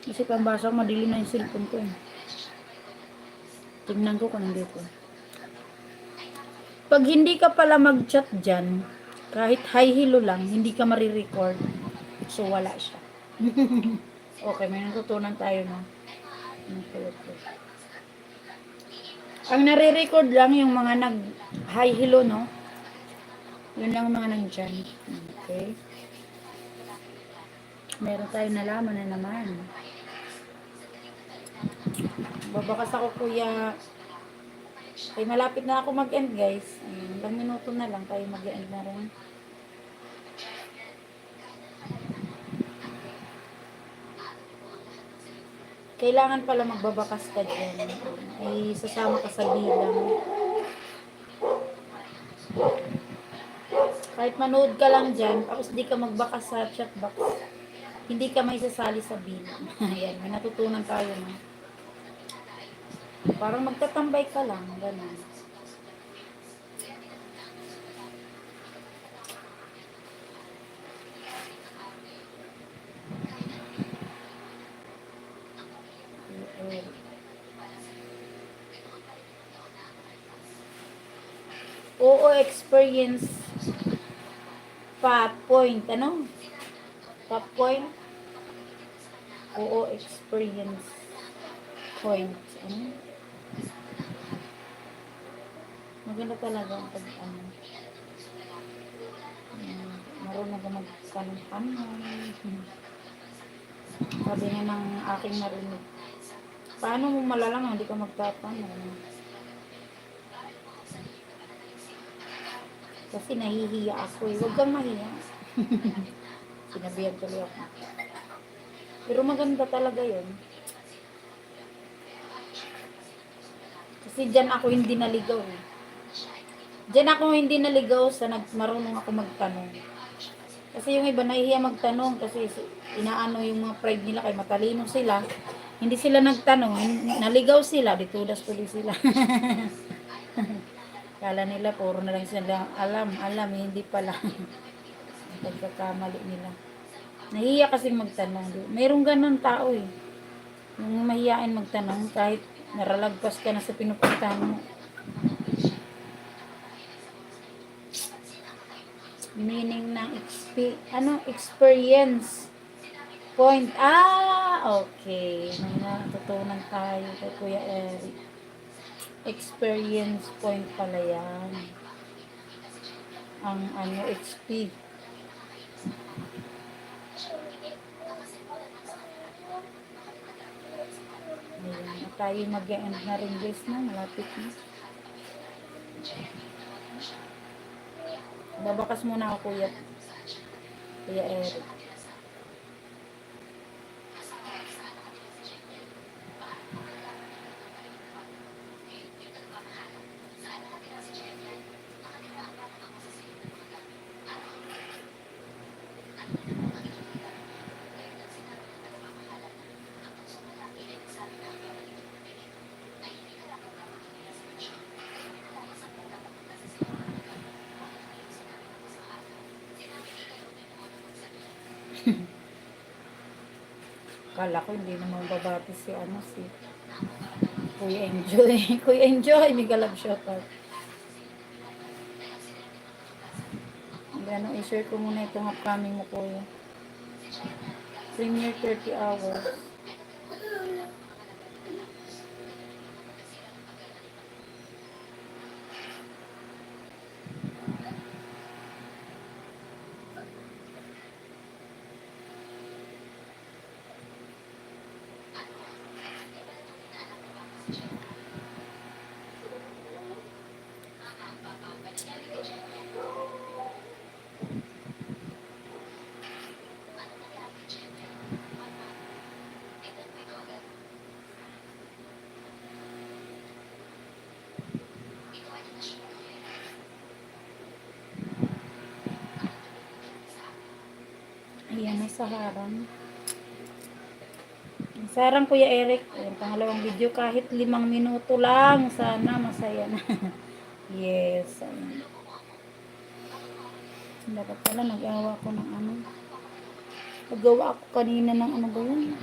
Kasi pambasa ko, madilim na yung cellphone ko eh. Tingnan ko kung nandito. Pag hindi ka pala mag-chat dyan, kahit hi hello lang, hindi ka marirecord. So, wala siya. Okay, may natutunan tayo na. Okay. Ang nare-record lang yung mga nag-hi hello, no? Yun lang mga nandyan. Okay. Meron tayo nalaman na naman. Babakas ako, kuya. Ay, malapit na ako mag-end, guys. Ilang minuto na lang tayo mag-end na rin. Kailangan pala magbabakas ka dyan. Ay, sasama ka sa bilang. Kahit manood ka lang dyan, tapos di ka magbakas sa chat box, hindi ka may sasali sa bilang. Ayan, may natutunan tayo na. Parang magtatambay ka lang, gano'n. Oo, experience pa point. Ano? Pa point? Oo, experience point. Ano? Maganda talaga ang pag ano. Marunong ka magtanong-tanong. Sabi nga ng aking narinig, paano mo malalaman hindi ka magtatanong? Kasi nahihiya ako eh. Huwag kang mahiya. Sinabihan tuloy ako. Pero maganda talaga yun. Kasi dyan ako hindi naligaw eh. Dyan ako hindi naligaw sa marunong ako magtanong. Kasi yung iba nahihiya magtanong kasi inaano yung mga pride nila kay matalino sila. Hindi sila nagtanong, naligaw sila, ditudas tuloy sila. Kala nila puro na lang sila alam, hindi pala. Pagkakamali nila. Nahihiya kasi magtanong. Mayroong ganun tao eh. Yung mahihiyain magtanong kahit naralagpas ka na sa pinupuntahan mo. Meaning ng experience point. Okay. May natutunan tayo kay Kuya Eric. Experience point pala yan. Ang XP. Ayan. Tayo mag-end na rin guys na. Malapit na. Babakas muna ako Kuya Eric. Kala ko hindi naman babati si Kuya Enjoy. Kuya Enjoy, mega love shoutout. I-share ko muna itong upcoming mo Kuya. Premiere 30 hours. Ayan, nasa harang. Sarang Kuya Eric. Ayan, pangalawang video kahit 5 minuto lang. Sana masaya na. Yes. Dapat pala nag-awa ko ng Nagawa ako kanina ng ano ba yun?